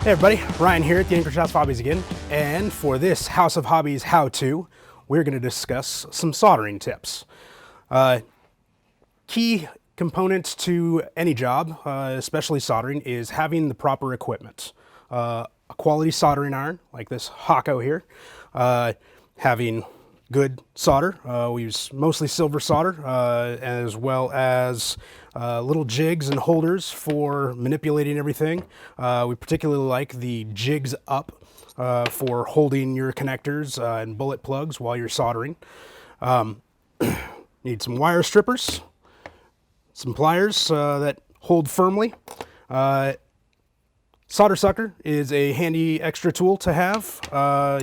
Hey everybody, Ryan here at the Anchorage House of Hobbies again, and for this House of Hobbies how-to, we're going to discuss some soldering tips. Key components to any job, especially soldering, is having the proper equipment. A quality soldering iron, like this Hako here, having good solder. We use mostly silver solder, as well as little jigs and holders for manipulating everything. We particularly like the jigs up for holding your connectors and bullet plugs while you're soldering. Need some wire strippers, some pliers that hold firmly. Solder sucker is a handy extra tool to have.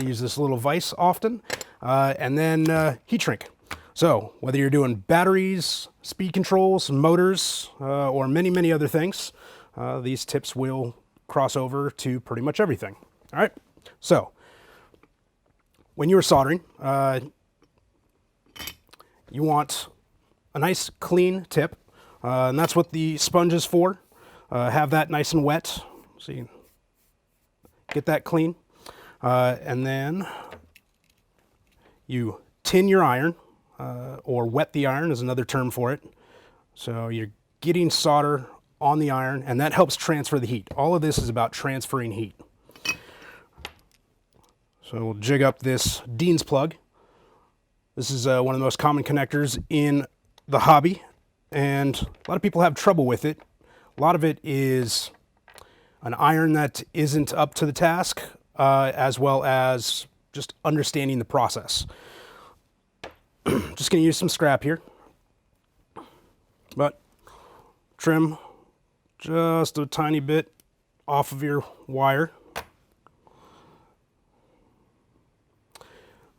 Use this little vise often. And then heat shrink. So whether you're doing batteries, speed controls, motors, or many other things, these tips will cross over to pretty much everything. All right. So when you're soldering, you want a nice clean tip, and that's what the sponge is for. Have that nice and wet, so you get that clean, and then you tin your iron, or wet the iron is another term for it. So you're getting solder on the iron, and that helps transfer the heat. All of this is about transferring heat. So we'll jig up this Dean's plug. This is one of the most common connectors in the hobby, and a lot of people have trouble with it. A lot of it is an iron that isn't up to the task, as well as just understanding the process. Just going to use some scrap here, but trim just a tiny bit off of your wire.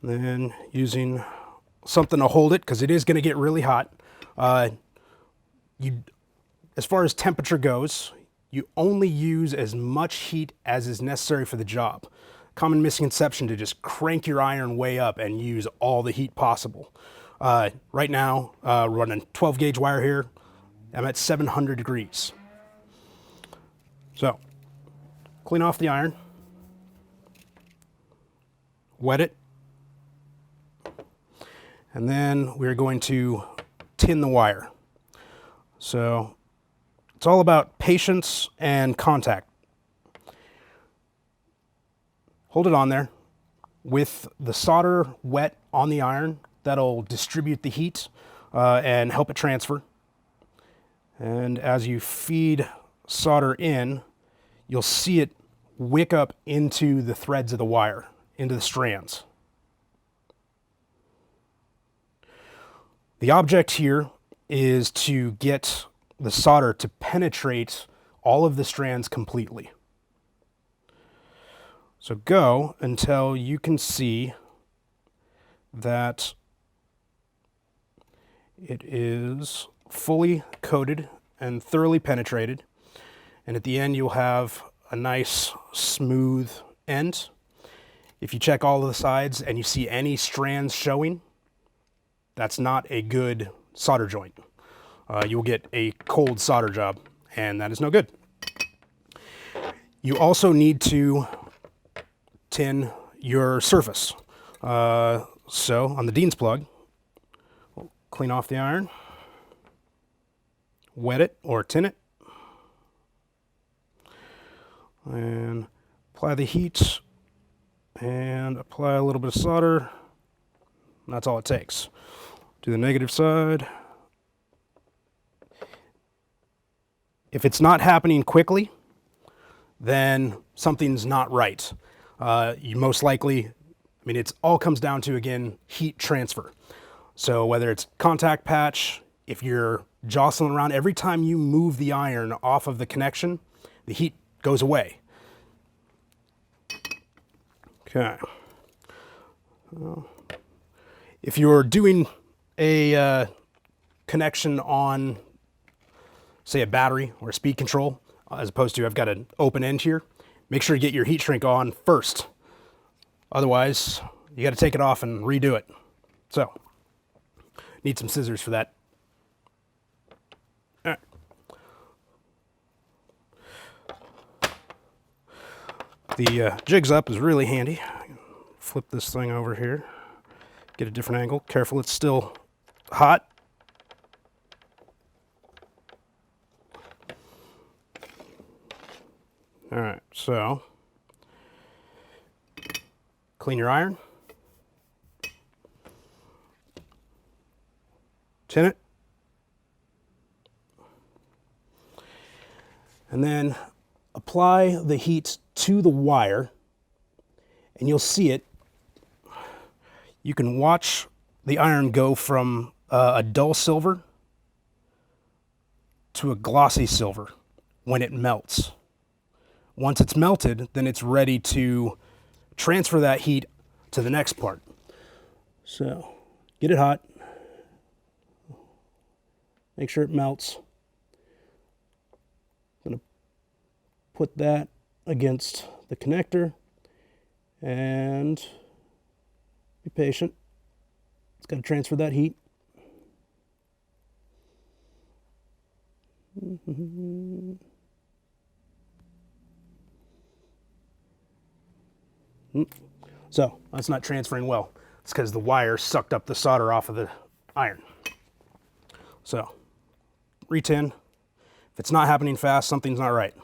Then using something to hold it, because it is going to get really hot. As far as temperature goes, you only use as much heat as is necessary for the job. Common misconception to just crank your iron way up and use all the heat possible. Right now, we're running 12 gauge wire here. I'm at 700 degrees. So, clean off the iron, wet it, and then we're going to tin the wire. So, it's all about patience and contact. Hold it on there with the solder wet on the iron. That'll distribute the heat and help it transfer. And as you feed solder in, you'll see it wick up into the threads of the wire, into the strands. The object here is to get the solder to penetrate all of the strands completely. So go until you can see that it is fully coated and thoroughly penetrated. And at the end, you'll have a nice smooth end. If you check all of the sides and you see any strands showing, that's not a good solder joint. You'll get a cold solder job, and that is no good. You also need to tin your surface. So on the Dean's plug, we'll clean off the iron, wet it or tin it, and apply the heat and apply a little bit of solder. And that's all it takes. Do the negative side. If it's not happening quickly, then something's not right. You most likely, it all comes down to, again, heat transfer. So whether it's contact patch, if you're jostling around, every time you move the iron off of the connection, the heat goes away. Okay. If you're doing a connection on, say, a battery or a speed control, as opposed to I've got an open end here, make sure you get your heat shrink on first. Otherwise, you got to take it off and redo it. So, need some scissors for that. All right. the jigs up is really handy. Flip this thing over here, get a different angle. Careful, it's still hot. All right, so clean your iron, tin it, and then apply the heat to the wire, and you'll see it. You can watch the iron go from a dull silver to a glossy silver when it melts. Once it's melted, then it's ready to transfer that heat to the next part. So get it hot, make sure it melts. I'm going to put that against the connector and be patient. It's got to transfer that heat. So that's not transferring well. It's because the wire sucked up the solder off of the iron. So retin. If it's not happening fast, something's not right.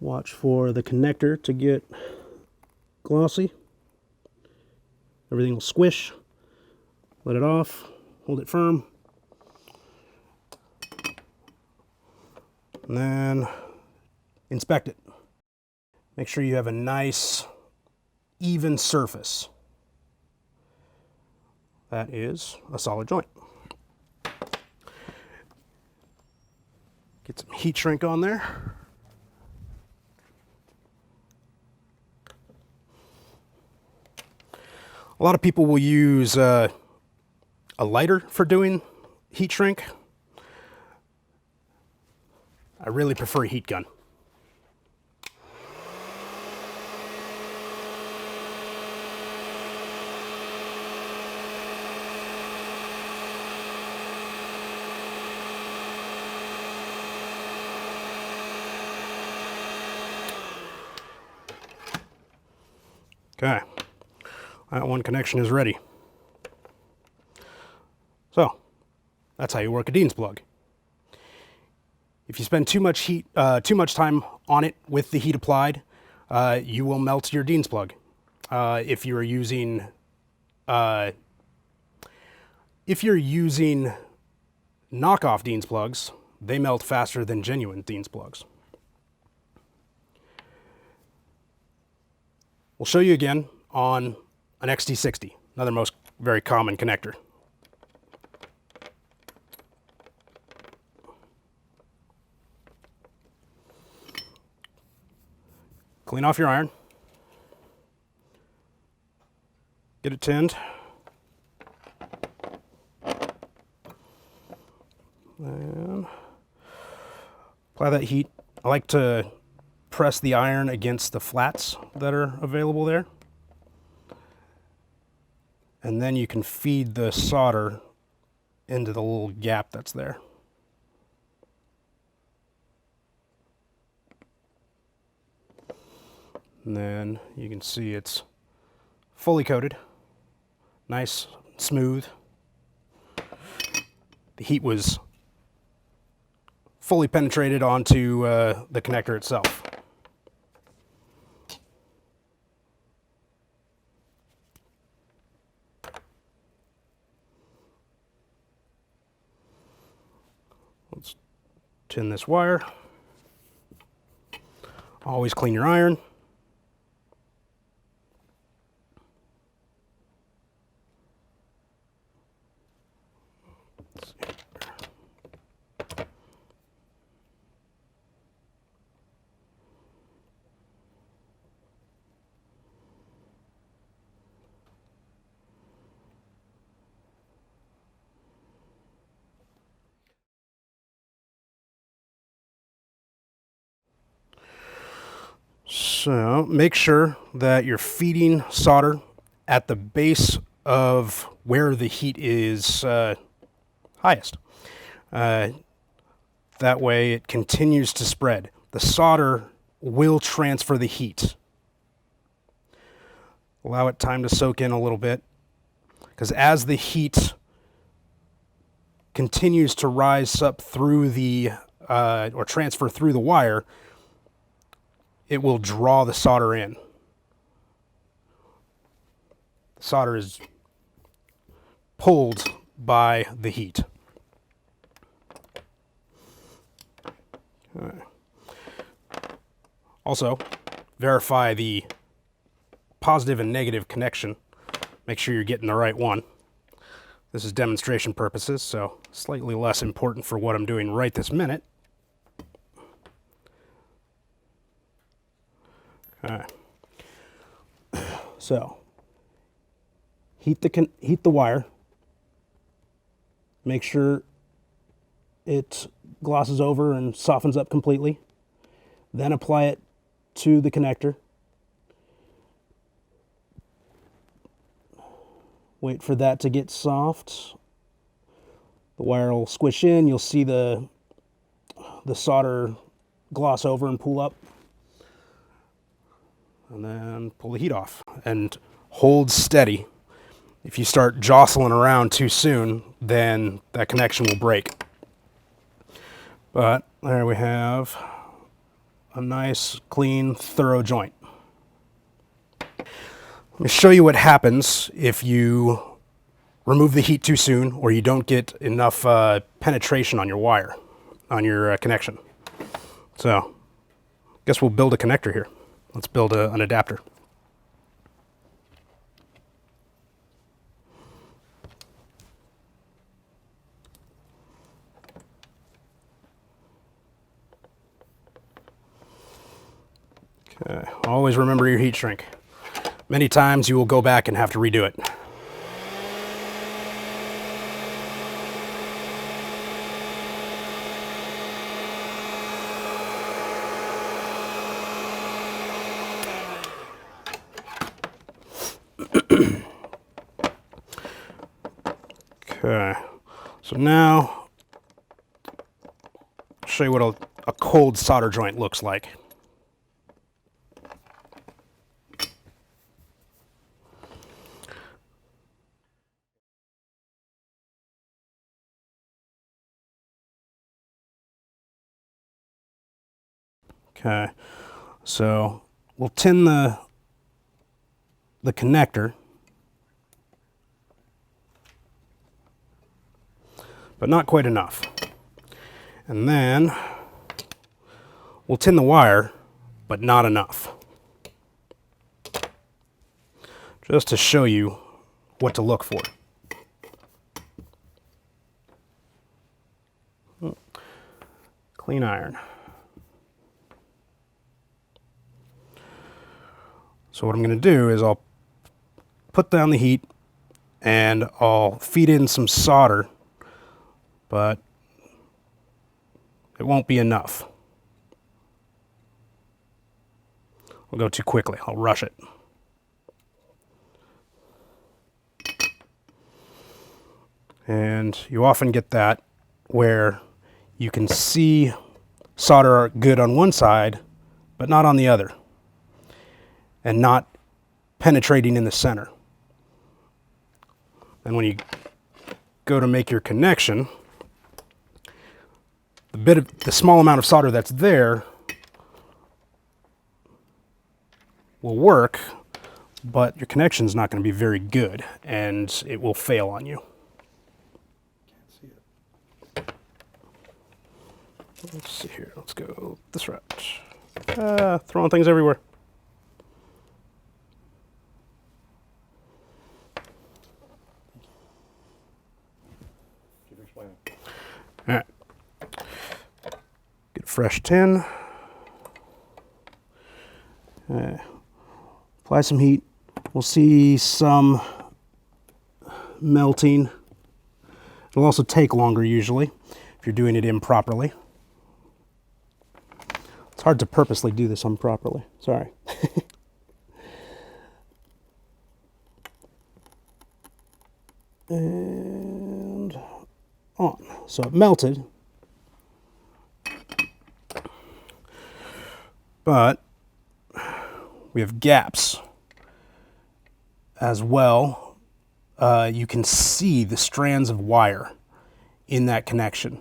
Watch for the connector to get glossy. Everything will squish. Let it off. Hold it firm. And then inspect it. Make sure you have a nice, even surface. That is a solid joint. Get some heat shrink on there. A lot of people will use a lighter for doing heat shrink. I really prefer a heat gun. Okay. That one connection is ready. So that's how you work a Dean's plug. If you spend too much time on it with the heat applied, you will melt your Dean's plug. If you're using knockoff Dean's plugs, they melt faster than genuine Dean's plugs. We'll show you again on an XT60, another very common connector. Clean off your iron. Get it tinned. And apply that heat. I like to press the iron against the flats that are available there. And then you can feed the solder into the little gap that's there. And then you can see it's fully coated, nice, smooth. The heat was fully penetrated onto the connector itself. Let's tin this wire. Always clean your iron. So make sure that you're feeding solder at the base of where the heat is highest. That way it continues to spread. The solder will transfer the heat. Allow it time to soak in a little bit, because as the heat continues to rise up through the or transfer through the wire, it will draw the solder in. The solder is pulled by the heat. Also, verify the positive and negative connection. Make sure you're getting the right one. This is demonstration purposes, so slightly less important for what I'm doing right this minute. Okay. So, heat the wire. Make sure it glosses over and softens up completely. Then apply it to the connector. Wait for that to get soft. The wire will squish in. You'll see the solder gloss over and pull up. And then pull the heat off and hold steady. If you start jostling around too soon, then that connection will break. But there we have a nice, clean, thorough joint. Let me show you what happens if you remove the heat too soon or you don't get enough penetration on your wire, on your connection. So, I guess we'll build a connector here. Let's build an adapter. Okay, always remember your heat shrink. Many times you will go back and have to redo it. Okay, so now I'll show you what a cold solder joint looks like. Okay, so we'll tin the connector, but not quite enough. And then we'll tin the wire, but not enough. Just to show you what to look for. Clean iron. So what I'm going to do is I'll put down the heat and I'll feed in some solder, but it won't be enough. I'll go too quickly. I'll rush it. And you often get that where you can see solder good on one side, but not on the other, and not penetrating in the center. And when you go to make your connection, the small amount of solder that's there will work, but your connection's not going to be very good, and it will fail on you. Can't see it. Let's see here. Let's go this route. Throwing things everywhere. All right. Get a fresh tin. Apply some heat. We'll see some melting. It'll also take longer usually if you're doing it improperly. It's hard to purposely do this improperly. Sorry. And on. So it melted. But we have gaps as well. You can see the strands of wire in that connection.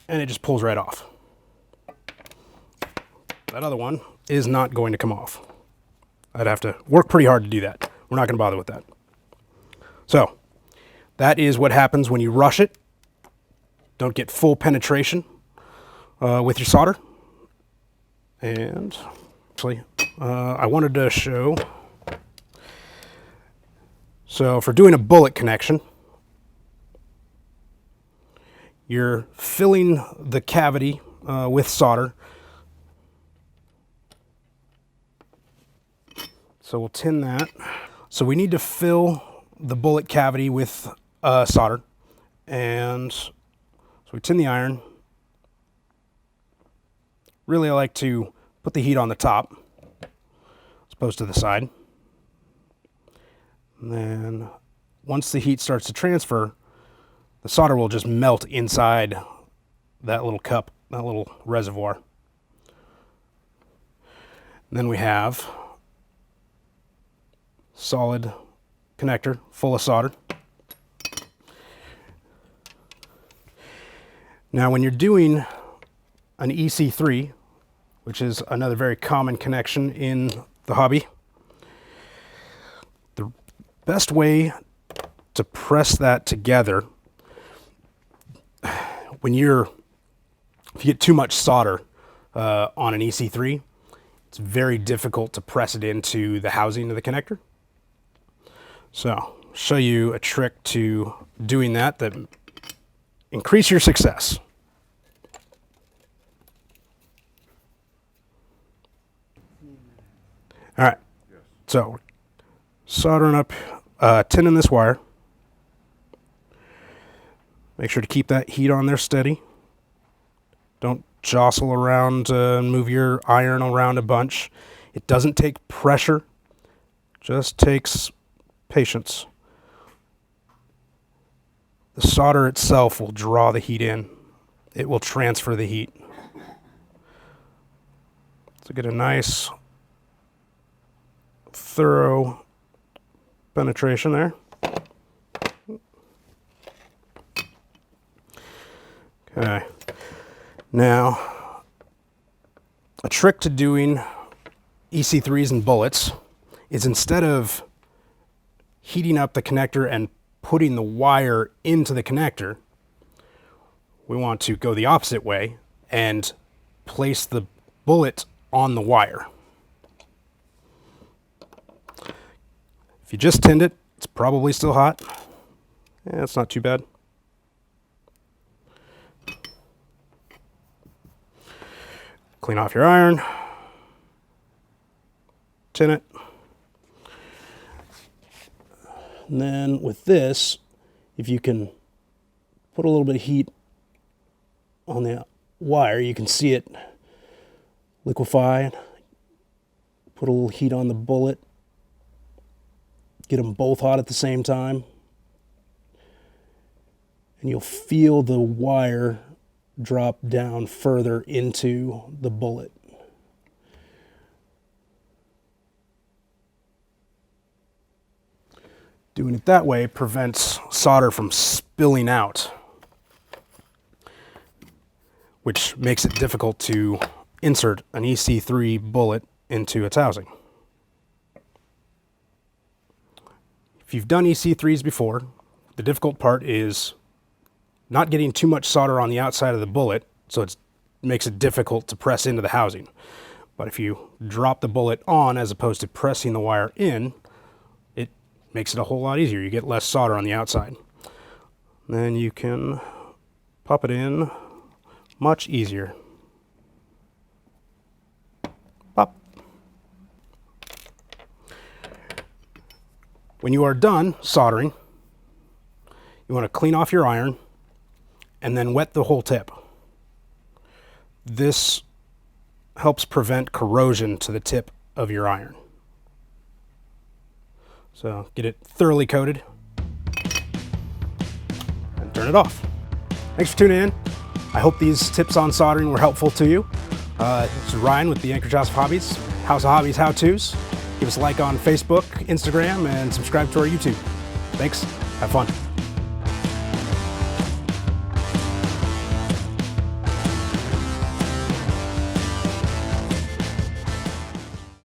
And it just pulls right off. That other one is not going to come off. I'd have to work pretty hard to do that. We're not going to bother with that. So that is what happens when you rush it. Don't get full penetration with your solder. And actually, I wanted to show. So for doing a bullet connection, you're filling the cavity with solder. So we'll tin that. So we need to fill the bullet cavity with solder. And so we tin the iron. Really, I like to put the heat on the top as opposed to the side. And then once the heat starts to transfer, the solder will just melt inside that little cup, that little reservoir. And then we have solid connector full of solder. Now when you're doing an EC3, which is another very common connection in the hobby, the best way to press that together, if you get too much solder on an EC3, it's very difficult to press it into the housing of the connector. So I'll show you a trick to doing that increase your success. All right, so soldering up, tinning this wire. Make sure to keep that heat on there steady. Don't jostle around and move your iron around a bunch. It doesn't take pressure, just takes patience. The solder itself will draw the heat in. It will transfer the heat. So get a nice, thorough penetration there. Okay. Now, a trick to doing EC3s and bullets is instead of heating up the connector and putting the wire into the connector, we want to go the opposite way and place the bullet on the wire. If you just tinned it, it's probably still hot. Yeah, it's not too bad. Clean off your iron, tin it. And then with this, if you can put a little bit of heat on the wire, you can see it liquefy. Put a little heat on the bullet. Get them both hot at the same time. And you'll feel the wire drop down further into the bullet. Doing it that way prevents solder from spilling out, which makes it difficult to insert an EC3 bullet into its housing. If you've done EC3s before, the difficult part is not getting too much solder on the outside of the bullet, so it makes it difficult to press into the housing. But if you drop the bullet on as opposed to pressing the wire in, it makes it a whole lot easier. You get less solder on the outside. Then you can pop it in much easier. Pop. When you are done soldering, you want to clean off your iron and then wet the whole tip. This helps prevent corrosion to the tip of your iron. So get it thoroughly coated and turn it off. Thanks for tuning in. I hope these tips on soldering were helpful to you. This is Ryan with the Anchorage House of Hobbies, House of Hobbies How-Tos. Give us a like on Facebook, Instagram, and subscribe to our YouTube. Thanks. Have fun.